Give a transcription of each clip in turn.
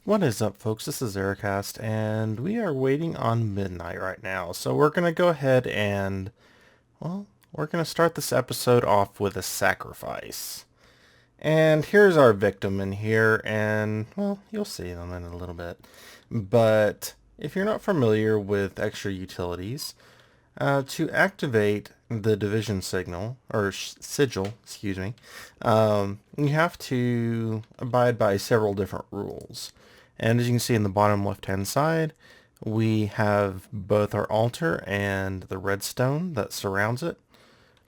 What is up, folks? This is J.R.R, and we are waiting on midnight right now. So we're going to go ahead and, well, we're going to start this episode off with a sacrifice. And here's our victim in here, and, well, you'll see them in a little bit. But if you're not familiar with extra utilities, to activate the division signal, or sigil, excuse me, you have to abide by several different rules. And as you can see in the bottom left-hand side, we have both our altar and the redstone that surrounds it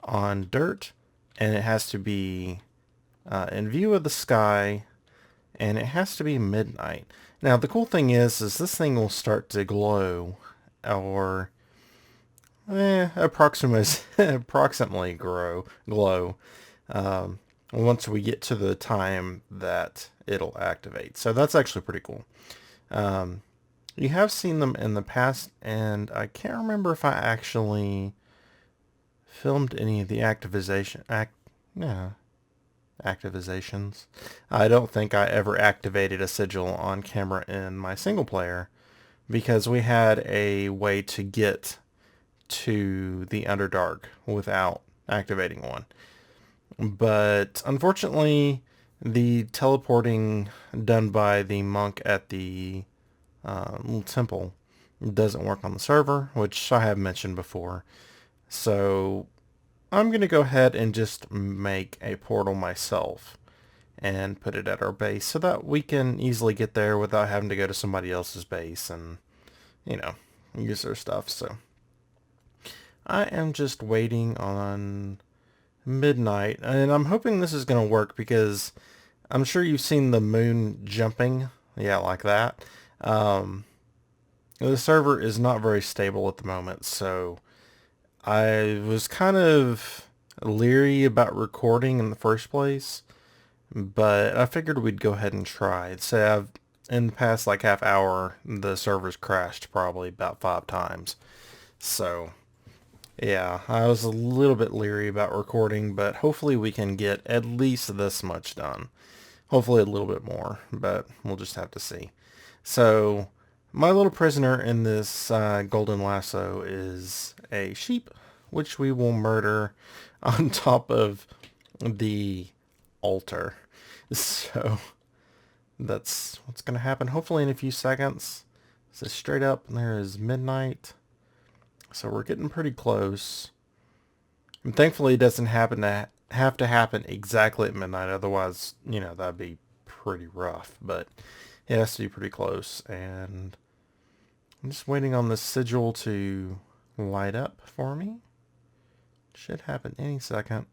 on dirt, and it has to be in view of the sky, and it has to be midnight. Now the cool thing is this thing will start to glow, or approximately glow once we get to the time that it'll activate. So that's actually pretty cool. You have seen them in the past, and I can't remember if I actually filmed any of the activations. I don't think I ever activated a sigil on camera in my single player because we had a way to get to the Underdark without activating one. But unfortunately, the teleporting done by the monk at the little temple doesn't work on the server, which I have mentioned before. So I'm going to go ahead and just make a portal myself and put it at our base so that we can easily get there without having to go to somebody else's base and, use their stuff. So I am just waiting on midnight, and I'm hoping this is going to work because I'm sure you've seen the moon jumping. Yeah, like that. The server is not very stable at the moment, so I was kind of leery about recording in the first place, but I figured we'd go ahead and try. In the past like half hour, the server's crashed probably about 5 times. So yeah, I was a little bit leery about recording, but hopefully we can get at least this much done. Hopefully a little bit more, but we'll just have to see. So my little prisoner in this golden lasso is a sheep, which we will murder on top of the altar. So that's what's going to happen hopefully in a few seconds. So straight up, there is midnight. So we're getting pretty close. And thankfully it doesn't have to happen exactly at midnight. Otherwise, that'd be pretty rough. But it has to be pretty close. And I'm just waiting on the sigil to light up for me. Should happen any second.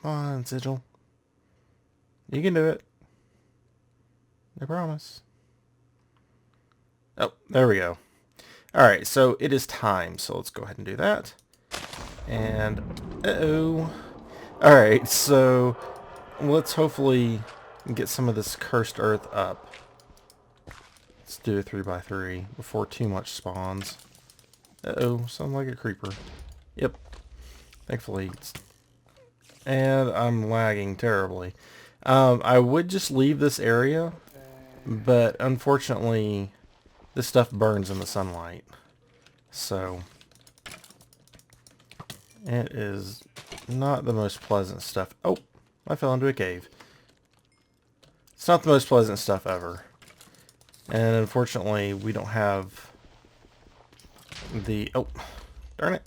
Come on, sigil. You can do it. I promise. Oh, there we go. Alright, so it is time. So let's go ahead and do that. And, uh-oh. Alright, so let's hopefully get some of this cursed earth up. Let's do a 3x3 before too much spawns. Uh-oh, sounds like a creeper. Yep. Thankfully. And I'm lagging terribly. I would just leave this area, but unfortunately this stuff burns in the sunlight. So it is not the most pleasant stuff. Oh, I fell into a cave. It's not the most pleasant stuff ever. And unfortunately, we don't have oh, darn it.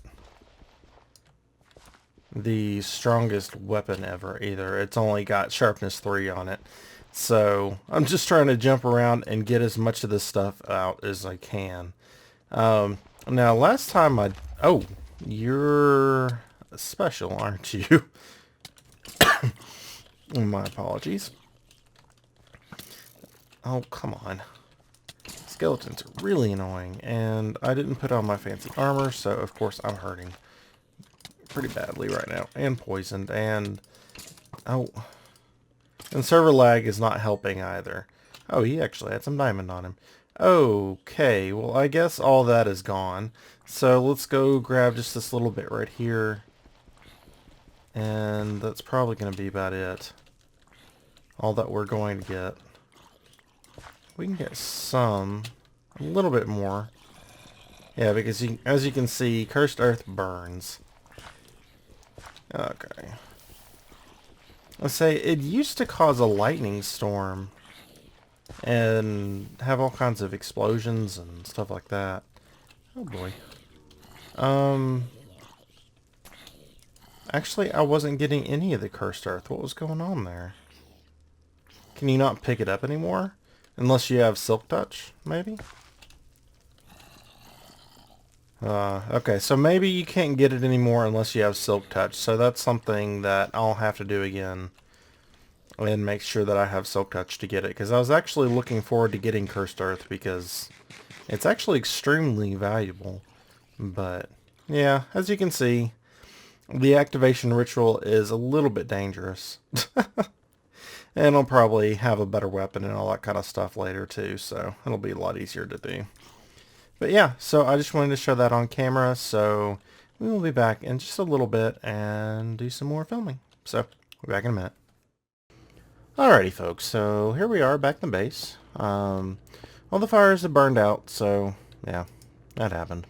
The strongest weapon ever either. It's only got sharpness 3 on it. So I'm just trying to jump around and get as much of this stuff out as I can. Now last time oh, you're special, aren't you? My apologies. Oh, come on. Skeletons are really annoying, and I didn't put on my fancy armor, so of course I'm hurting pretty badly right now, and poisoned, and oh, and server lag is not helping either. Oh, he actually had some diamond on him. Okay, well I guess all that is gone, so let's go grab just this little bit right here, and that's probably going to be about it. All that we're going to get. we can get a little bit more. Yeah, because as you can see, cursed earth burns. Okay. Let's say it used to cause a lightning storm and have all kinds of explosions and stuff like that. Oh boy. Actually, I wasn't getting any of the cursed earth. What was going on there? Can you not pick it up anymore? Unless you have silk touch, maybe? Okay, so maybe you can't get it anymore unless you have silk touch. So that's something that I'll have to do again. And make sure that I have silk touch to get it. Because I was actually looking forward to getting cursed earth because it's actually extremely valuable. But, yeah, as you can see, the activation ritual is a little bit dangerous. And I'll probably have a better weapon and all that kind of stuff later too, so it'll be a lot easier to do. But yeah, so I just wanted to show that on camera, so we will be back in just a little bit and do some more filming. So, we'll be back in a minute. Alrighty folks, so here we are back in the base. All the fires have burned out, so yeah, that happened.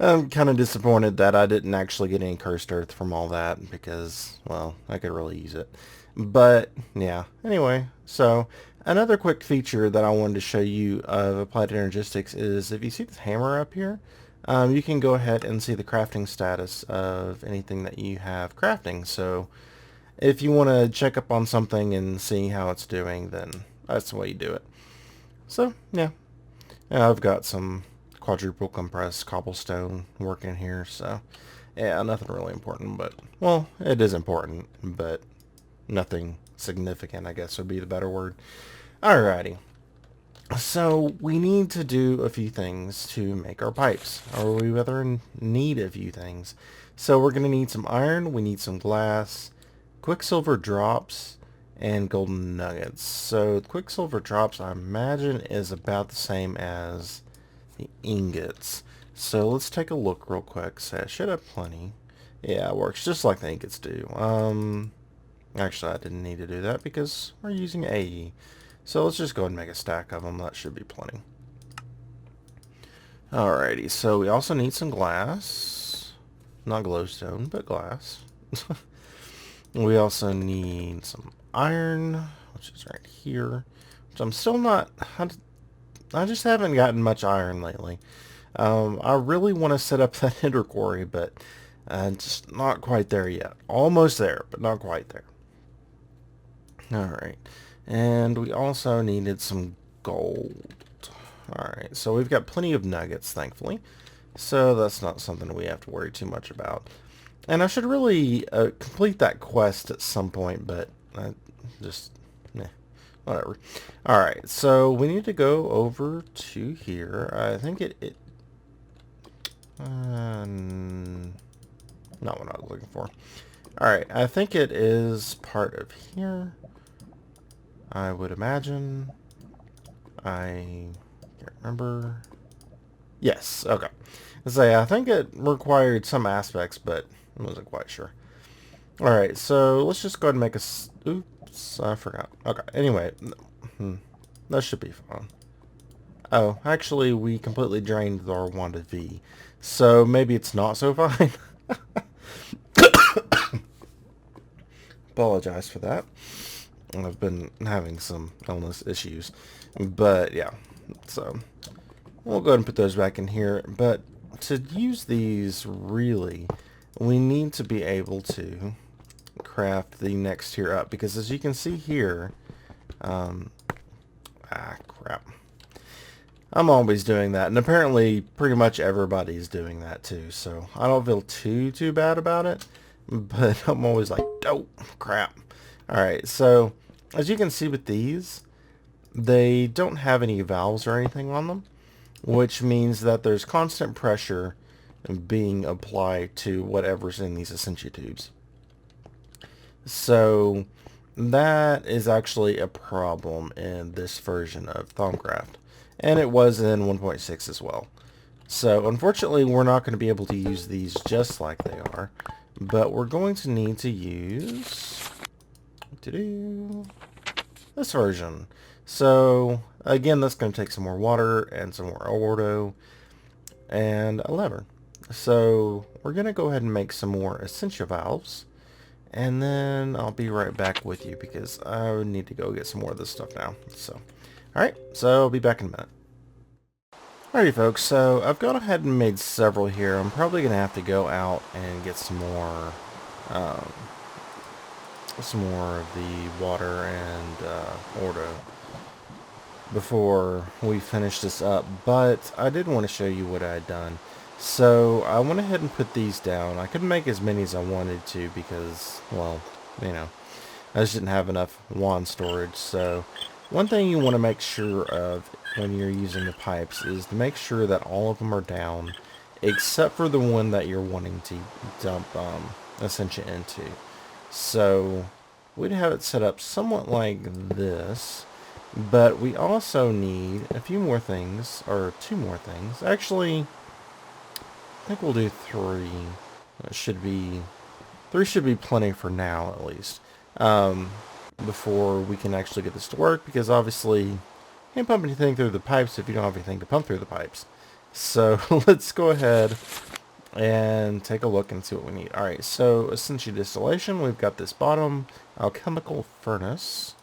I'm kind of disappointed that I didn't actually get any cursed earth from all that because, well, I could really use it. But, yeah, anyway, so another quick feature that I wanted to show you of Applied Energistics is if you see this hammer up here, you can go ahead and see the crafting status of anything that you have crafting. So if you want to check up on something and see how it's doing, then that's the way you do it. So, yeah, I've got some quadruple compressed cobblestone working here, so yeah, nothing really important, but, well, it is important, but nothing significant, I guess would be the better word. Alrighty. So we need to do a few things to make our pipes, or we rather need a few things. So we're going to need some iron, we need some glass, quicksilver drops, and golden nuggets. So quicksilver drops, I imagine, is about the same as the ingots. So let's take a look real quick. So I should have plenty. Yeah, it works just like the ingots do. Actually, I didn't need to do that because we're using AE. So let's just go ahead and make a stack of them. That should be plenty. Alrighty, so we also need some glass. Not glowstone, but glass. We also need some iron, which is right here. Which I'm still not... I just haven't gotten much iron lately. I really want to set up that ender quarry, but just not quite there yet. Almost there, but not quite there. Alright, and we also needed some gold. Alright, so we've got plenty of nuggets, thankfully. So that's not something we have to worry too much about. And I should really complete that quest at some point, but whatever. Alright, so we need to go over to here. I think not what I was looking for. Alright, I think it is part of here. I would imagine. I can't remember. Yes, okay. I think it required some aspects, but I wasn't quite sure. Alright, so let's just go ahead and make a... Oops, I forgot. Okay, anyway. That should be fine. Oh, actually, we completely drained our Wanda V. So maybe it's not so fine. Apologize for that. I've been having some illness issues. But, yeah. So, we'll go ahead and put those back in here. But, to use these, really, we need to be able to craft the next tier up. Because, as you can see here... crap. I'm always doing that. And apparently, pretty much everybody's doing that, too. So, I don't feel too bad about it. But, I'm always like, oh, crap. Alright, so... as you can see with these, they don't have any valves or anything on them, which means that there's constant pressure being applied to whatever's in these Essentia tubes. So that is actually a problem in this version of TholkienCraft, and it was in 1.6 as well. So unfortunately, we're not going to be able to use these just like they are, but we're going to need to use... this version. So again, that's going to take some more water and some more ordo and a lever. So we're going to go ahead and make some more essential valves, and then I'll be right back with you because I need to go get some more of this stuff now. So, alright, so I'll be back in a minute. Alrighty folks, so I've gone ahead and made several here. I'm probably going to have to go out and get um, some more of the water and ordo before we finish this up, but I did want to show you what I had done. So I went ahead and put these down. I couldn't make as many as I wanted to because, well, you know, I just didn't have enough wand storage. So one thing you want to make sure of when you're using the pipes is to make sure that all of them are down, except for the one that you're wanting to dump Essentia into. So we'd have it set up somewhat like this, but we also need a few more things, or two more things. Actually, I think we'll do three. It should be, three should be plenty for now, at least. Before we can actually get this to work, because obviously you can't pump anything through the pipes if you don't have anything to pump through the pipes. So let's go ahead and take a look and see what we need. Alright, so essentially distillation, we've got this bottom alchemical furnace,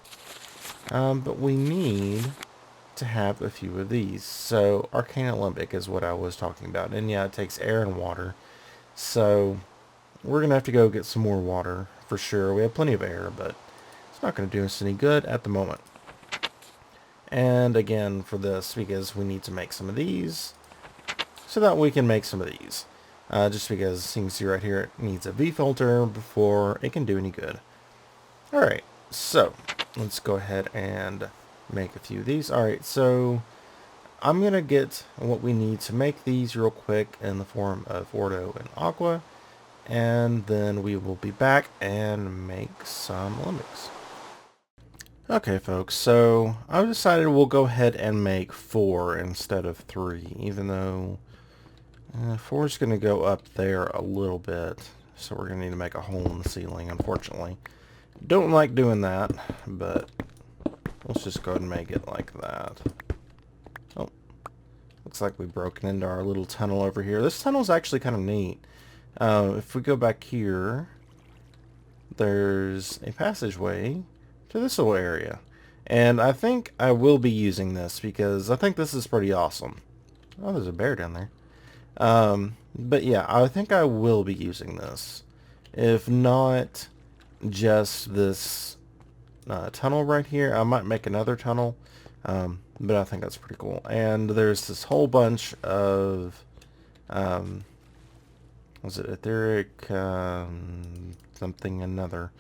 but we need to have a few of these. So arcane alembic is what I was talking about, and yeah, it takes air and water, so we're gonna have to go get some more water for sure. We have plenty of air, but it's not gonna do us any good at the moment. And again, for this, because we need to make some of these so that we can make some of these. Just because you can see right here, it needs a V filter before it can do any good. Alright, so let's go ahead and make a few of these. Alright, so I'm going to get what we need to make these real quick in the form of ordo and aqua, and then we will be back and make some alembics. Okay folks, so I've decided we'll go ahead and make 4 instead of 3, even though 4 is going to go up there a little bit, so we're going to need to make a hole in the ceiling, unfortunately. Don't like doing that, but let's just go ahead and make it like that. Oh, looks like we've broken into our little tunnel over here. This tunnel's actually kind of neat. If we go back here, there's a passageway to this little area. And I think I will be using this because I think this is pretty awesome. Oh, there's a bear down there. But yeah, I think I will be using this. If not just this tunnel right here, I might make another tunnel. But I think that's pretty cool. And there's this whole bunch of, was it etheric, something another.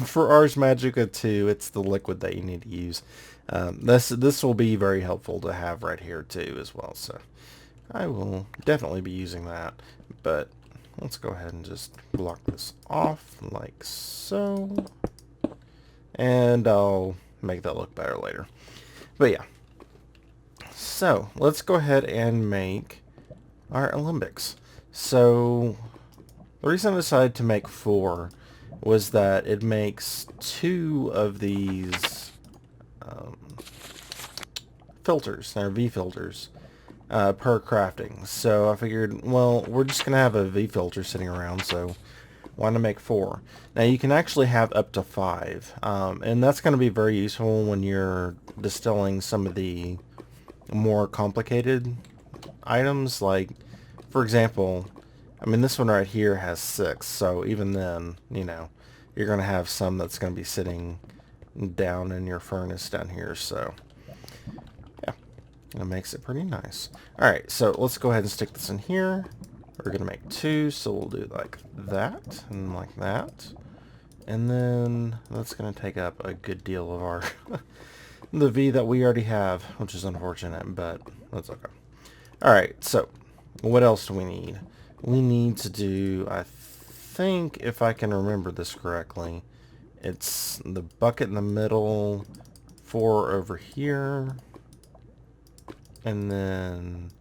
For Ars Magica 2, it's the liquid that you need to use. This will be very helpful to have right here too as well. So I will definitely be using that, but let's go ahead and just block this off like so, and I'll make that look better later. But yeah, so let's go ahead and make our alembics. So the reason I decided to make 4 was that it makes 2 of these filters, they're V filters, per crafting. So I figured, well, we're just going to have a V filter sitting around, so why not make 4? Now you can actually have up to 5, and that's going to be very useful when you're distilling some of the more complicated items. Like, for example, I mean, this one right here has 6, so even then, you know, you're going to have some that's going to be sitting down in your furnace down here, so yeah, it makes it pretty nice. Alright, so let's go ahead and stick this in here. We're going to make 2, so we'll do like that, and like that. And then that's going to take up a good deal of our the V that we already have, which is unfortunate, but that's okay. Alright, so what else do we need? We need to do, I think, if I can remember this correctly, it's the bucket in the middle, 4 over here, and then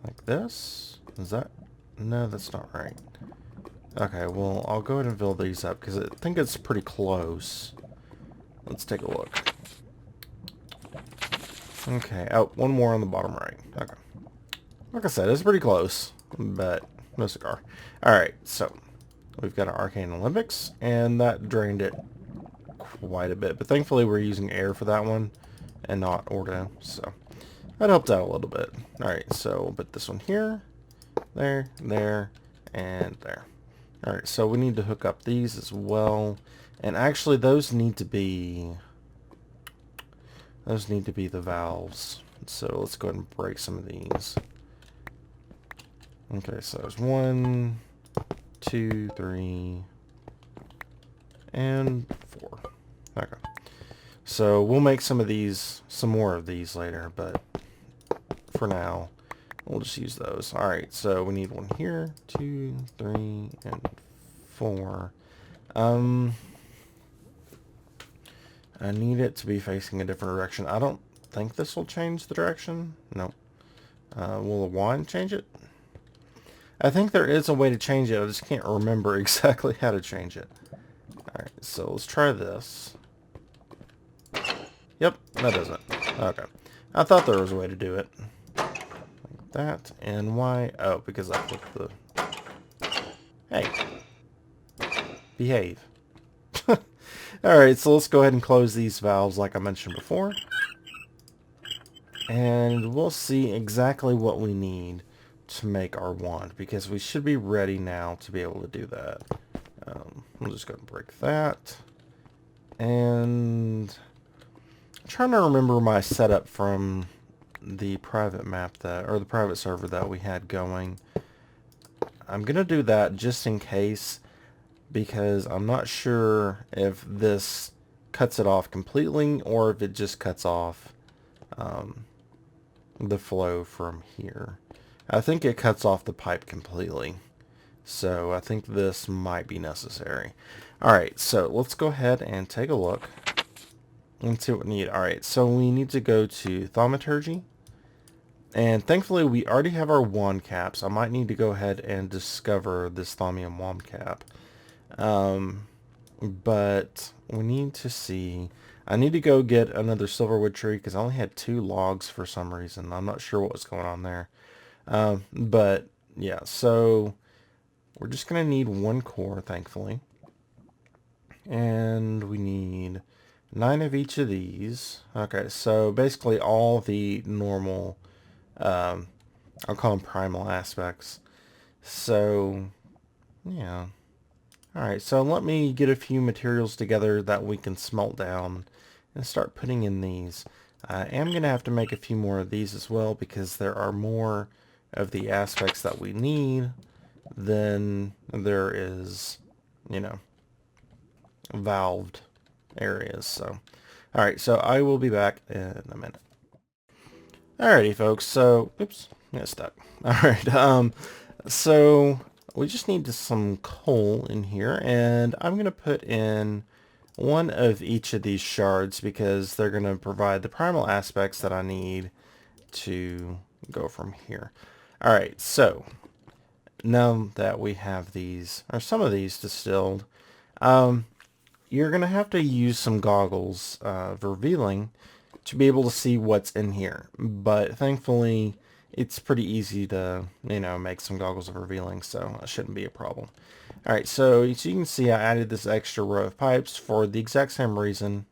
like this. Is that? No, that's not right. Okay, well, I'll go ahead and fill these up because I think it's pretty close. Let's take a look. Okay, oh, one more on the bottom right. Okay. Like I said, it's pretty close, but no cigar. Alright, so we've got our Arcane Olympics, and that drained it quite a bit. But thankfully we're using air for that one and not ordo, so that helped out a little bit. Alright, so we'll put this one here, there, there, and there. Alright, so we need to hook up these as well. And actually those need to be the valves. So let's go ahead and break some of these. Okay, so there's 1, 2, 3, and 4. Okay. So we'll make some more of these later, but for now, we'll just use those. Alright, so we need one here, 2, 3, and 4. I need it to be facing a different direction. I don't think this will change the direction. No. Will the wand change it? I think there is a way to change it. I just can't remember exactly how to change it. Alright, so let's try this. Yep, that does it. Okay. I thought there was a way to do it. Like that. And why? Oh, because I flipped the... Hey. Behave. Alright, so let's go ahead and close these valves like I mentioned before. And we'll see exactly what we need to make our wand, because we should be ready now to be able to do that. We'll just go ahead and break that. And I'm trying to remember my setup from the private map or the private server that we had going. I'm gonna do that just in case, because I'm not sure if this cuts it off completely or if it just cuts off the flow from here. I think it cuts off the pipe completely. So I think this might be necessary. Alright, so let's go ahead and take a look and see what we need. Alright, so we need to go to Thaumaturgy. And thankfully we already have our wand caps. I might need to go ahead and discover this Thaumium wand cap. But we need to see... I need to go get another silverwood tree because I only had 2 logs for some reason. I'm not sure what was going on there. But yeah, so we're just going to need 1 core, thankfully. And we need 9 of each of these. Okay, so basically all the normal, I'll call them primal aspects. So, yeah. Alright, so let me get a few materials together that we can smelt down and start putting in these. I am going to have to make a few more of these as well, because there are more of the aspects that we need than there is, you know, valved areas. So, alright, so I will be back in a minute. Alrighty, folks, so, oops, I got stuck. Alright, so we just need some coal in here, and I'm going to put in 1 of each of these shards because they're going to provide the primal aspects that I need to go from here. Alright, so now that we have these, or some of these distilled, you're going to have to use some goggles of revealing to be able to see what's in here. But thankfully, it's pretty easy to, you know, make some goggles of revealing, so that shouldn't be a problem. Alright, so as you can see, I added this extra row of pipes for the exact same reason,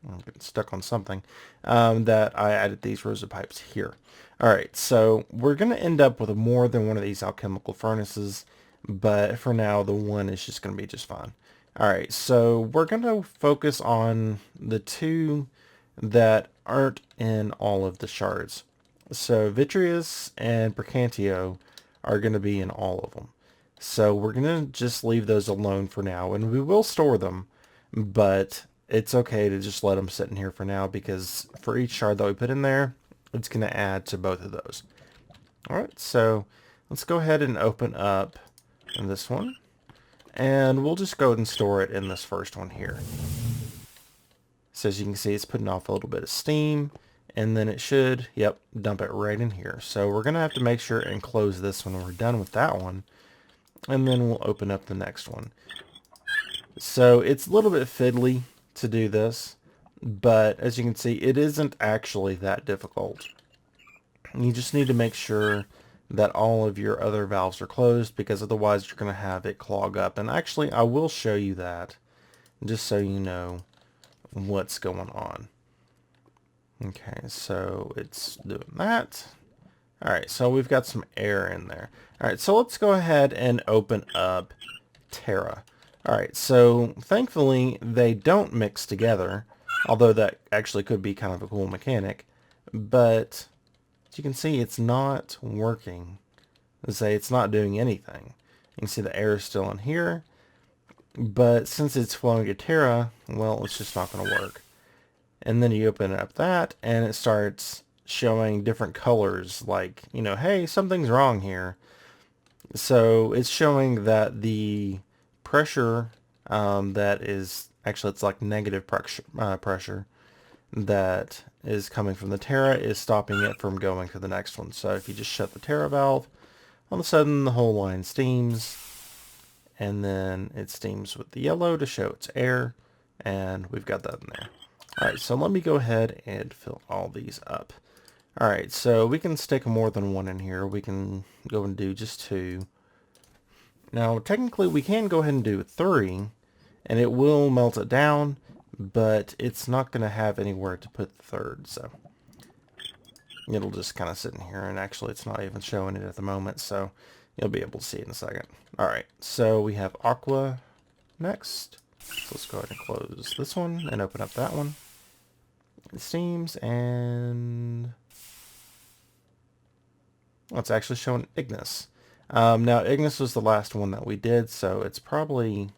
I'm getting stuck on something, that I added these rows of pipes here. Alright, so we're going to end up with more than 1 of these alchemical furnaces, but for now, the 1 is just going to be just fine. Alright, so we're going to focus on the 2 that aren't in all of the shards. So Vitreous and Bracantio are going to be in all of them. So we're going to just leave those alone for now, and we will store them, but it's okay to just let them sit in here for now, because for each shard that we put in there, it's going to add to both of those. Alright, so let's go ahead and open up this one, and we'll just go ahead and store it in this first one here. So as you can see, it's putting off a little bit of steam, and then it should, yep, dump it right in here. So we're going to have to make sure and close this when we're done with that one, and then we'll open up the next one. So it's a little bit fiddly to do this, but as you can see, it isn't actually that difficult. You just need to make sure that all of your other valves are closed, because otherwise you're going to have it clog up. And actually, I will show you that just so you know what's going on. Okay, so it's doing that. Alright, so we've got some air in there. Alright, so let's go ahead and open up Terra. Alright, so thankfully they don't mix together, although that actually could be kind of a cool mechanic. But as you can see, it's not working. Let's say it's not doing anything. You can see the air is still in here, but since it's flowing to Terra, well, it's just not going to work. And then you open up that, and it starts showing different colors, like, you know, hey, something's wrong here. So it's showing that the pressure that is, actually it's like negative pressure that is coming from the Terra is stopping it from going to the next one. So if you just shut the Terra valve, all of a sudden the whole line steams, and then it steams with the yellow to show it's air, and we've got that in there. Alright, so let me go ahead and fill all these up. Alright, so we can stick more than one in here. We can go and do just 2. Now, technically we can go ahead and do 3, and it will melt it down, but it's not going to have anywhere to put the 3rd, so it'll just kind of sit in here, and actually it's not even showing it at the moment, so you'll be able to see it in a second. Alright, so we have Aqua next. So let's go ahead and close this one and open up that one. It steams, and well, it's actually showing Ignis. Now Ignis was the last one that we did, so it's probably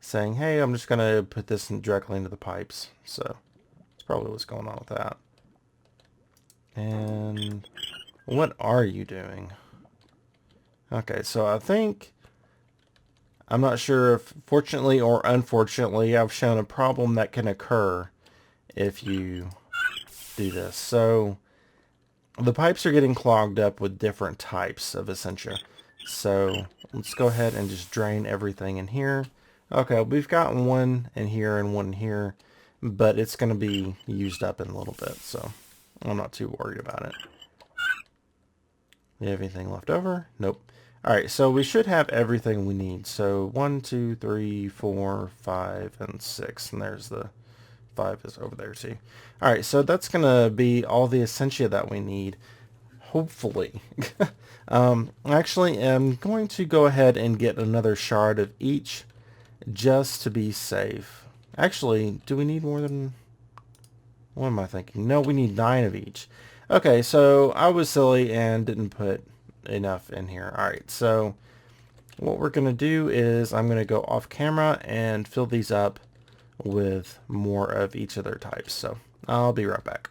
saying, hey, I'm just going to put this directly into the pipes. So that's probably what's going on with that. And what are you doing? Okay, so I think, I'm not sure if fortunately or unfortunately I've shown a problem that can occur if you do this. So the pipes are getting clogged up with different types of Essentia. So let's go ahead and just drain everything in here. Okay, we've got one in here and one in here, but it's going to be used up in a little bit, so I'm not too worried about it. You have anything left over? Nope. Alright, so we should have everything we need. So 1, 2, 3, 4, 5, and 6. And there's the 5 is over there too. Alright, so that's going to be all the Essentia that we need. Hopefully. Actually, I'm going to go ahead and get another shard of each just to be safe. Actually, do we need more than... What am I thinking? No, we need 9 of each. Okay, so I was silly and didn't put enough in here. Alright, so what we're going to do is I'm going to go off camera and fill these up with more of each of their types. So I'll be right back.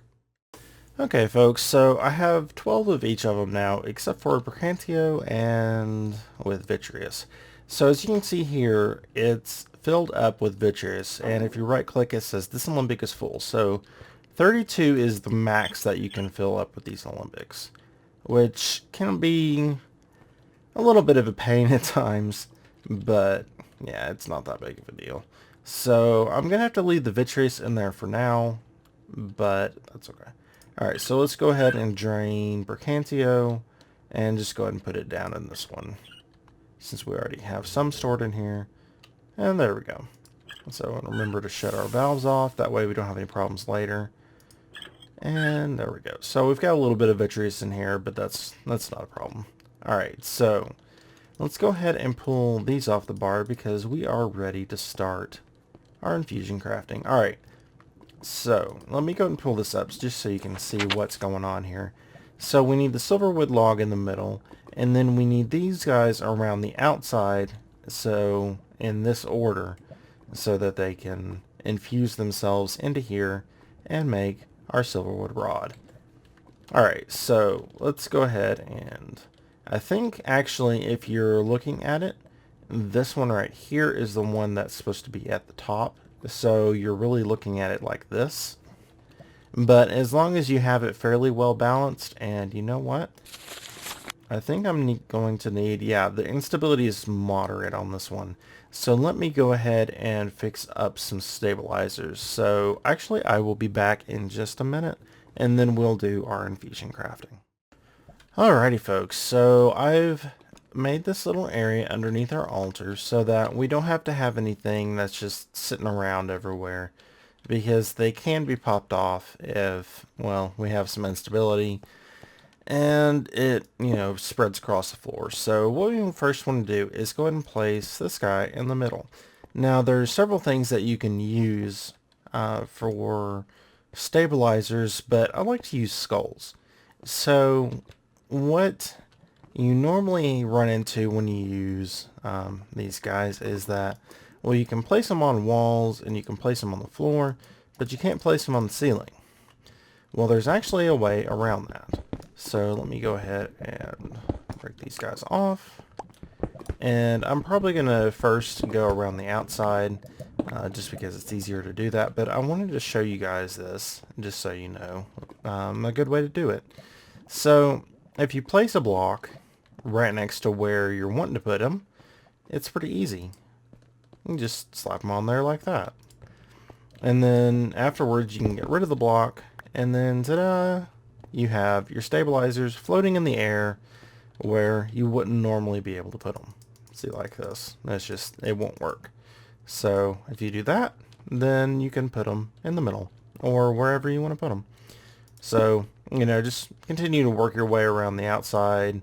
Okay, folks, so I have 12 of each of them now, except for Bracantio and with Vitreous. So as you can see here, it's filled up with Vitreous, and if you right click, it says this Alembic is full. So 32 is the max that you can fill up with these Alembics, which can be a little bit of a pain at times, but yeah, it's not that big of a deal. So I'm going to have to leave the Vitreous in there for now, but that's okay. Alright, so let's go ahead and drain Bracantio, and just go ahead and put it down in this one, since we already have some stored in here. And there we go. So remember to shut our valves off, that way we don't have any problems later. And there we go. So we've got a little bit of Vitreous in here, but that's not a problem. Alright, so let's go ahead and pull these off the bar, because we are ready to start our infusion crafting. Alright. So, let me go and pull this up just so you can see what's going on here. So we need the silverwood log in the middle, and then we need these guys around the outside, so in this order, so that they can infuse themselves into here and make our silverwood rod. Alright, so let's go ahead and I think actually if you're looking at it, this one right here is the one that's supposed to be at the top. So you're really looking at it like this. But as long as you have it fairly well balanced, and you know what? I think I'm going to need, yeah, the instability is moderate on this one. So let me go ahead and fix up some stabilizers. So actually I will be back in just a minute, and then we'll do our infusion crafting. Alrighty folks, so I've made this little area underneath our altar so that we don't have to have anything that's just sitting around everywhere, because they can be popped off if, well, we have some instability and it, spreads across the floor. So what we first want to do is go ahead and place this guy in the middle. Now there's several things that you can use for stabilizers, but I like to use skulls. So what you normally run into when you use these guys is that, well, you can place them on walls and you can place them on the floor, but you can't place them on the ceiling. Well, there's actually a way around that. So let me go ahead and break these guys off. And I'm probably going to first go around the outside just because it's easier to do that. But I wanted to show you guys this just so you know a good way to do it. So if you place a block right next to where you're wanting to put them, it's pretty easy. You can just slap them on there like that. And then afterwards you can get rid of the block, and then ta-da! You have your stabilizers floating in the air where you wouldn't normally be able to put them. See, like this. That's just, it won't work. So if you do that, then you can put them in the middle or wherever you want to put them. So, just continue to work your way around the outside.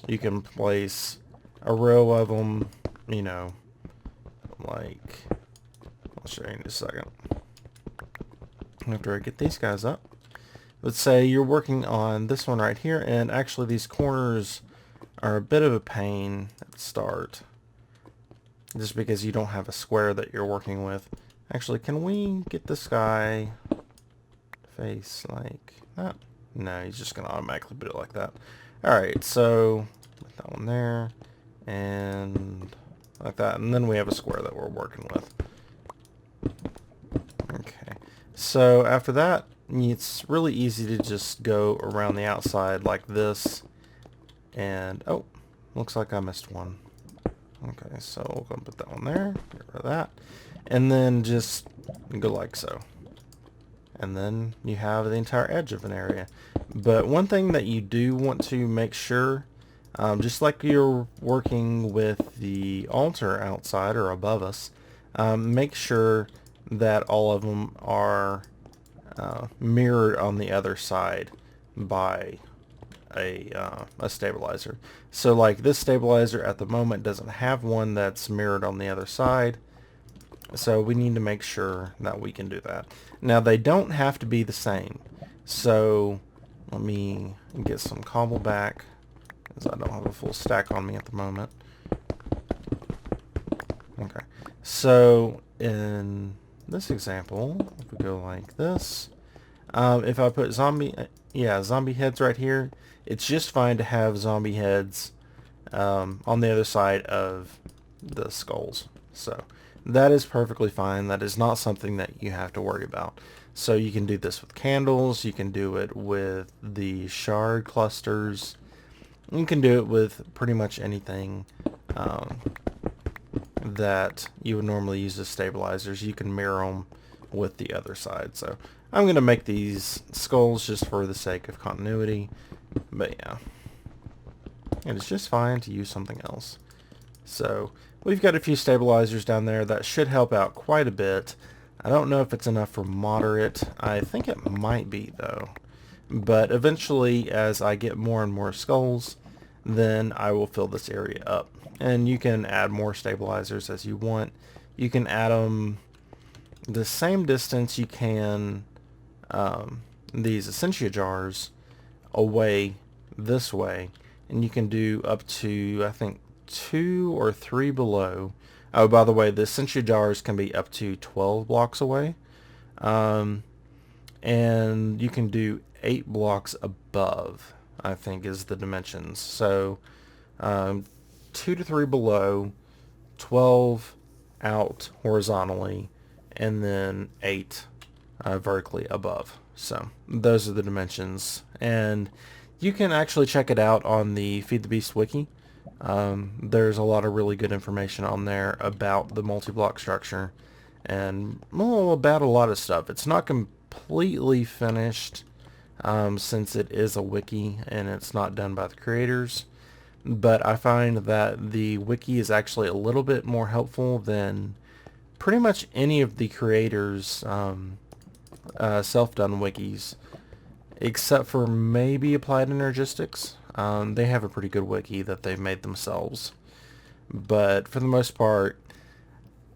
You can place a row of them, like, I'll show you in just a second. After I get these guys up. Let's say you're working on this one right here, and actually these corners are a bit of a pain at the start, just because you don't have a square that you're working with. Actually, can we get this guy face like that? No, he's just going to automatically put it like that. Alright, so put that one there, and like that, and then we have a square that we're working with. Okay, so after that, it's really easy to just go around the outside like this, and oh, looks like I missed one. Okay, so we're going to put that one there, get rid of that, and then just go like so. And then you have the entire edge of an area. But one thing that you do want to make sure, just like you're working with the altar outside or above us, make sure that all of them are mirrored on the other side by a stabilizer. So like this stabilizer at the moment doesn't have one that's mirrored on the other side, so we need to make sure that we can do that. Now they don't have to be the same, so let me get some cobble back, because I don't have a full stack on me at the moment. Okay, so in this example, if we go like this, if I put zombie heads right here, it's just fine to have zombie heads on the other side of the skulls. So that is perfectly fine. That is not something that you have to worry about. So you can do this with candles. You can do it with the shard clusters. You can do it with pretty much anything that you would normally use as stabilizers. You can mirror them with the other side. So I'm going to make these skulls just for the sake of continuity. But yeah, and it's just fine to use something else. So we've got a few stabilizers down there that should help out quite a bit. I don't know if it's enough for moderate. I think it might be though. But eventually, as I get more and more skulls, then I will fill this area up. And you can add more stabilizers as you want. You can add them the same distance you can these Essentia jars away this way. And you can do up to, I think, 2 or 3 below. Oh, by the way, the Essentia jars can be up to 12 blocks away. And you can do 8 blocks above, I think, is the dimensions. So 2 to 3 below, 12 out horizontally, and then 8 vertically above. So those are the dimensions, and you can actually check it out on the Feed the Beast wiki. There's a lot of really good information on there about the multi-block structure and well, about a lot of stuff. It's not completely finished since it is a wiki and it's not done by the creators, but I find that the wiki is actually a little bit more helpful than pretty much any of the creators' self-done wikis, except for maybe Applied Energistics. They have a pretty good wiki that they've made themselves. But for the most part,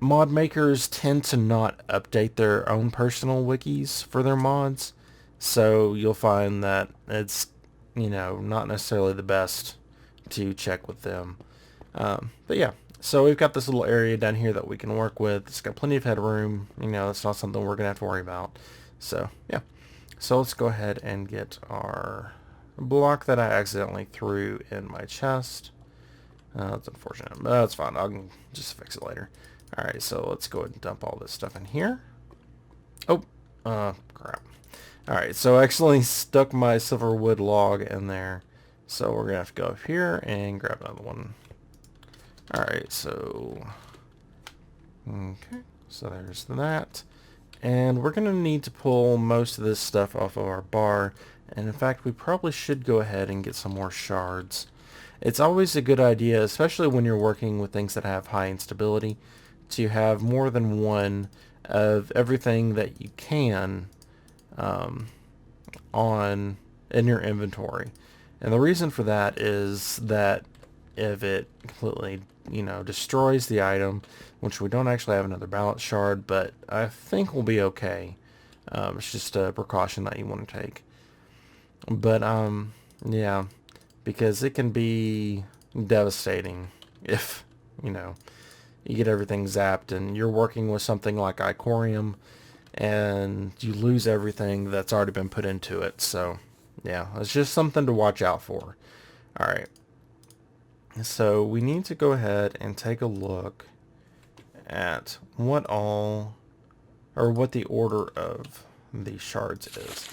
mod makers tend to not update their own personal wikis for their mods. So you'll find that it's, not necessarily the best to check with them. But yeah, so we've got this little area down here that we can work with. It's got plenty of headroom. It's not something we're going to have to worry about. So yeah. So let's go ahead and get our block that I accidentally threw in my chest. That's unfortunate, but that's fine. I can just fix it later. Alright, so let's go ahead and dump all this stuff in here. Oh, crap. Alright, so I accidentally stuck my silver wood log in there. So we're going to have to go up here and grab another one. Alright, so... okay, so there's that. And we're going to need to pull most of this stuff off of our bar. And in fact, we probably should go ahead and get some more shards. It's always a good idea, especially when you're working with things that have high instability, to have more than one of everything that you can in your inventory. And the reason for that is that if it completely, destroys the item, which we don't actually have another balance shard, but I think we'll be okay. It's just a precaution that you want to take. But, yeah, because it can be devastating if, you get everything zapped and you're working with something like Icorium and you lose everything that's already been put into it. So, yeah, it's just something to watch out for. Alright. So we need to go ahead and take a look at what the order of these shards is.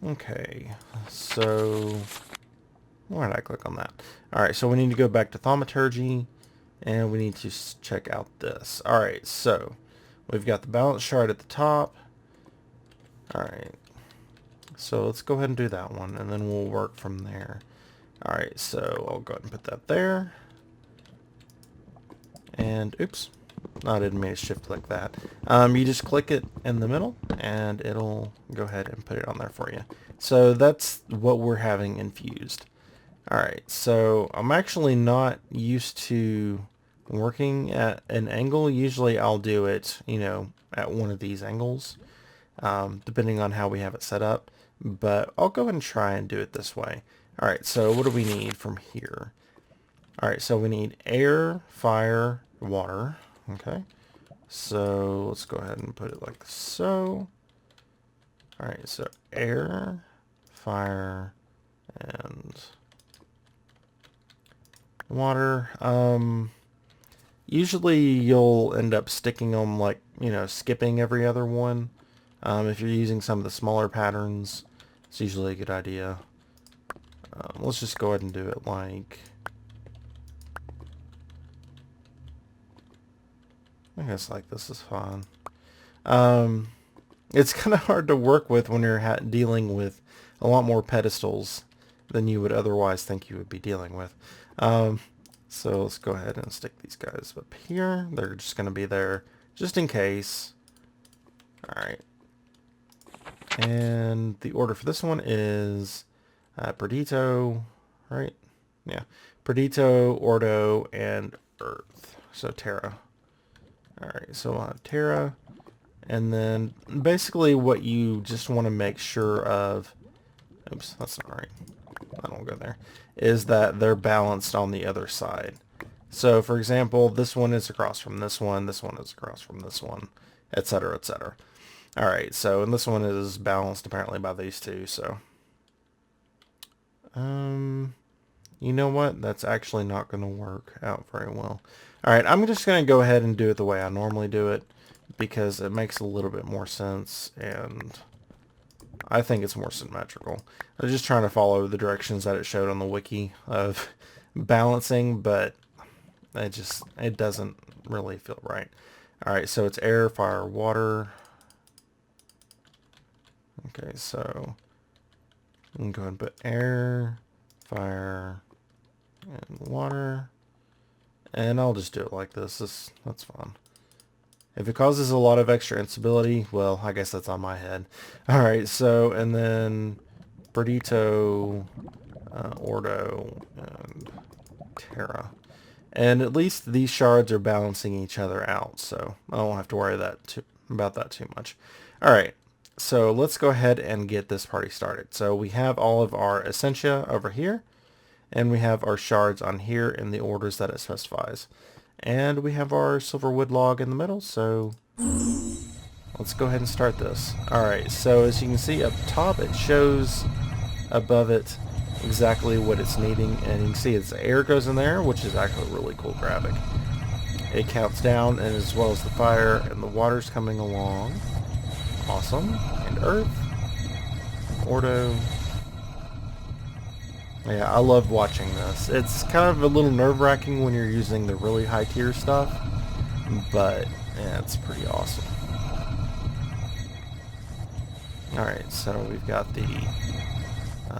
Okay, so why did I click on that? Alright, so we need to go back to Thaumaturgy and we need to check out this. Alright, so we've got the balance shard at the top. Alright, so let's go ahead and do that one and then we'll work from there. Alright, so I'll go ahead and put that there. And, oops. No, I didn't mean to shift like that. You just click it in the middle, and it'll go ahead and put it on there for you. So that's what we're having infused. Alright, so I'm actually not used to working at an angle. Usually I'll do it, at one of these angles, depending on how we have it set up. But I'll go ahead and try and do it this way. Alright, so what do we need from here? Alright, so we need air, fire, water. Okay, so let's go ahead and put it like so. Alright, so air, fire, and water. Usually you'll end up sticking them like, skipping every other one. If you're using some of the smaller patterns, it's usually a good idea. Let's just go ahead and do it like... I guess like this is fine. It's kind of hard to work with when you're dealing with a lot more pedestals than you would otherwise think you would be dealing with. So let's go ahead and stick these guys up here. They're just going to be there just in case. Alright. And the order for this one is Perdito, right? Yeah. Perdito, Ordo, and Earth. So Terra. Alright, so we'll have Terra. And then basically what you just want to make sure of... Oops, that's not right. I don't go there. Is that they're balanced on the other side. So, for example, this one is across from this one is across from this one, etc., etc. Alright, so, and this one is balanced apparently by these two, so... You know what? That's actually not going to work out very well. Alright, I'm just going to go ahead and do it the way I normally do it, because it makes a little bit more sense, and I think it's more symmetrical. I was just trying to follow the directions that it showed on the wiki of balancing, but it doesn't really feel right. All right, so it's air, fire, water. Okay, so I'm going to go ahead and put air, fire, and water. And I'll just do it like this. That's fine. If it causes a lot of extra instability, well, I guess that's on my head. All right, so, and then Burdito, Ordo, and Terra. And at least these shards are balancing each other out, so I don't have to worry about that too much. All right, so let's go ahead and get this party started. So we have all of our Essentia over here, and we have our shards on here in the orders that it specifies. And we have our silver wood log in the middle, so let's go ahead and start this. Alright, so as you can see up top, it shows above it exactly what it's needing, and you can see its air goes in there, which is actually a really cool graphic. It counts down, and as well as the fire, and the water's coming along. Awesome. And earth. Ordo. Yeah, I love watching this. It's kind of a little nerve-wracking when you're using the really high-tier stuff, but yeah, it's pretty awesome. Alright, so we've got the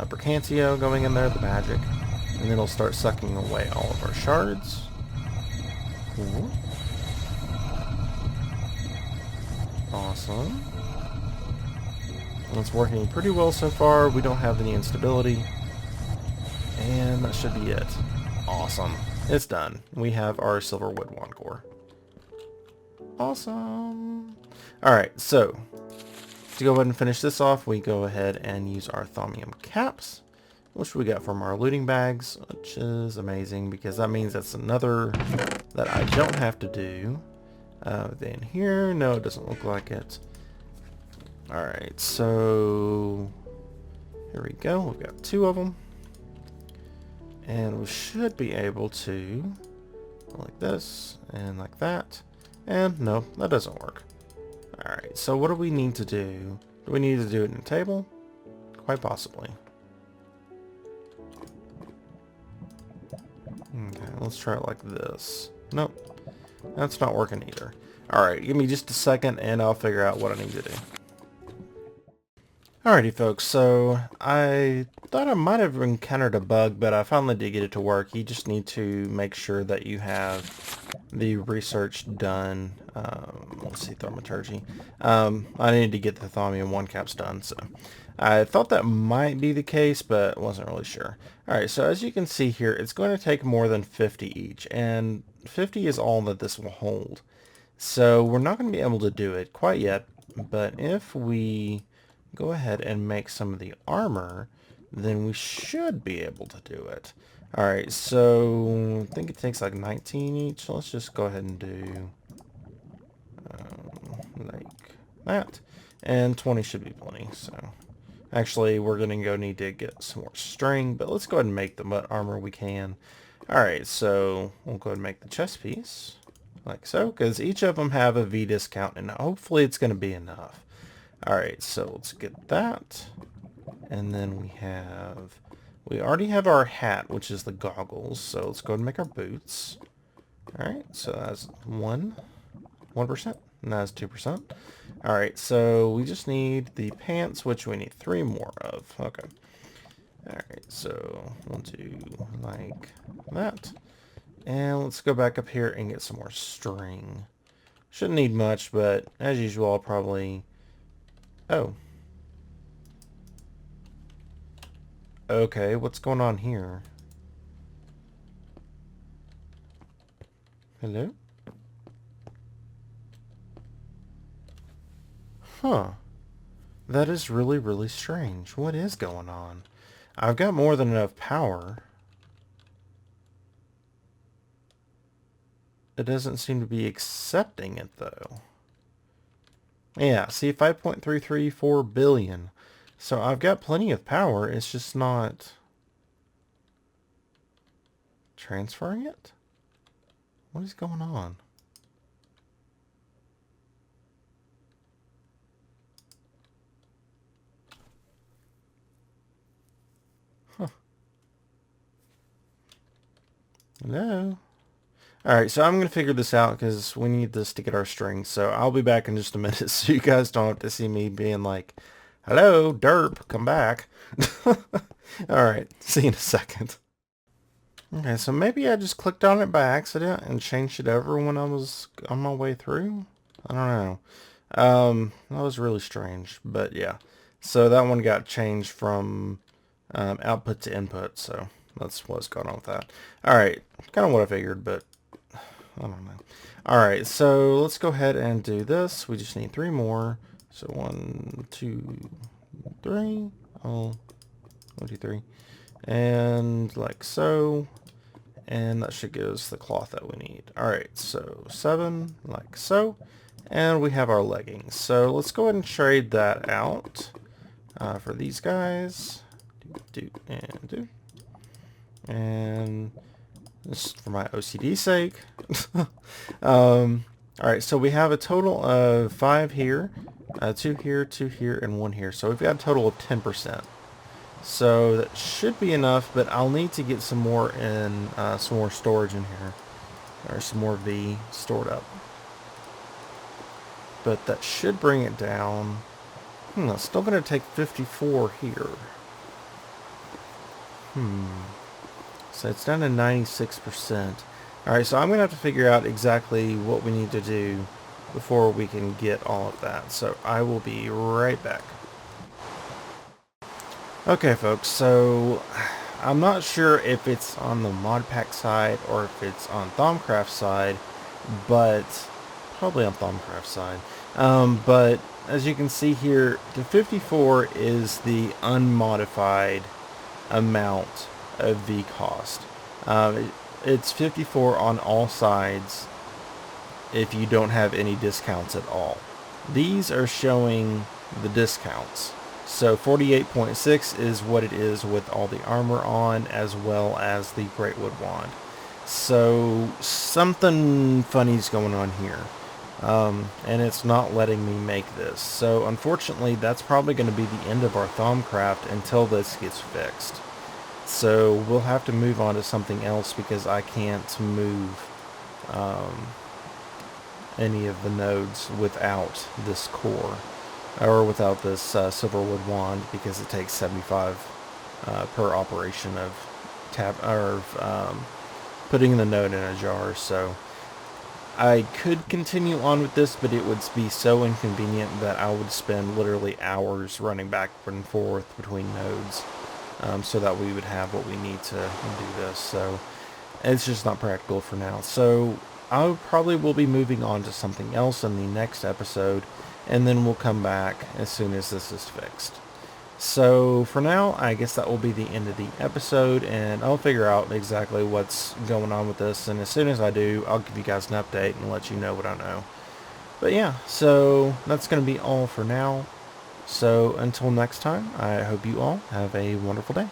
Bracantio going in there, the magic, and then it'll start sucking away all of our shards. Cool. Awesome. And it's working pretty well so far. We don't have any instability. And that should be it. Awesome. It's done. We have our silver wood wand core. Awesome. Alright, so to go ahead and finish this off, we go ahead and use our thaumium caps, which we got from our looting bags, which is amazing because that means that's another that I don't have to do. Then here, no, it doesn't look like it. Alright, so here we go. We've got 2 of them. And we should be able to like this and like that. And no, that doesn't work. Alright, so what do we need to do? Do we need to do it in a table? Quite possibly. Okay, let's try it like this. Nope, that's not working either. Alright, give me just a second and I'll figure out what I need to do. Alrighty folks, so I thought I might have encountered a bug, but I finally did get it to work. You just need to make sure that you have the research done. Let's see, thaumaturgy. I need to get the thaumium 1 caps done, so I thought that might be the case, but wasn't really sure. Alright, so as you can see here, it's going to take more than 50 each, and 50 is all that this will hold. So we're not going to be able to do it quite yet, but if we go ahead and make some of the armor, then we should be able to do it. Alright, so I think it takes like 19 each. Let's just go ahead and do like that. And 20 should be plenty. So actually, we're going to need to get some more string, but let's go ahead and make the armor we can. Alright, so we'll go ahead and make the chest piece like so, because each of them have a V discount, and hopefully it's going to be enough. Alright, so let's get that. And then we already have our hat, which is the goggles. So let's go ahead and make our boots. Alright, so that's 1%, and that's 2%. Alright, so we just need the pants, which we need 3 more of. Okay. Alright, so we'll do like that. And let's go back up here and get some more string. Shouldn't need much, but as usual, I'll probably... Oh. Okay, what's going on here? Hello? Huh. That is really, really strange. What is going on? I've got more than enough power. It doesn't seem to be accepting it, though. Yeah, see, 5.334 billion. So I've got plenty of power. It's just not transferring it? What is going on? Huh. Hello? Alright, so I'm going to figure this out because we need this to get our strings. So I'll be back in just a minute so you guys don't have to see me being like, hello, derp, come back. Alright, see you in a second. Okay, so maybe I just clicked on it by accident and changed it over when I was on my way through. I don't know. That was really strange, but yeah. So that one got changed from output to input, so that's what's going on with that. Alright, kind of what I figured, but I don't know. Alright, so let's go ahead and do this. We just need 3 more. So 1, 2, 3. Oh, 1, 2, 3. And like so. And that should give us the cloth that we need. Alright, so 7, like so. And we have our leggings. So let's go ahead and trade that out for these guys. And just for my OCD sake. Alright, so we have a total of 5 here, 2 here, 2 here, and 1 here. So we've got a total of 10%. So that should be enough, but I'll need to get some more in, some more storage in here. Or some more V stored up. But that should bring it down. It's still going to take 54 here. So it's down to 96%. Alright, so I'm going to have to figure out exactly what we need to do before we can get all of that. So I will be right back. Okay folks, so I'm not sure if it's on the mod pack side or if it's on TholkienCraft side, but probably on TholkienCraft side. But as you can see here, the 54 is the unmodified amount of V cost. It's 54 on all sides if you don't have any discounts at all. These are showing the discounts. So 48.6 is what it is with all the armor on, as well as the Great Wood Wand. So something funny's going on here. And it's not letting me make this. So unfortunately, that's probably going to be the end of our TholkienCraft until this gets fixed. So we'll have to move on to something else because I can't move any of the nodes without this core. Or without this Silverwood Wand, because it takes 75 per operation of putting the node in a jar. So I could continue on with this, but it would be so inconvenient that I would spend literally hours running back and forth between nodes, so that we would have what we need to do this. So it's just not practical for now. So I probably will be moving on to something else in the next episode, and then we'll come back as soon as this is fixed. So for now, I guess that will be the end of the episode, and I'll figure out exactly what's going on with this, and as soon as I do, I'll give you guys an update and let you know what I know. But yeah, so that's going to be all for now. So until next time, I hope you all have a wonderful day.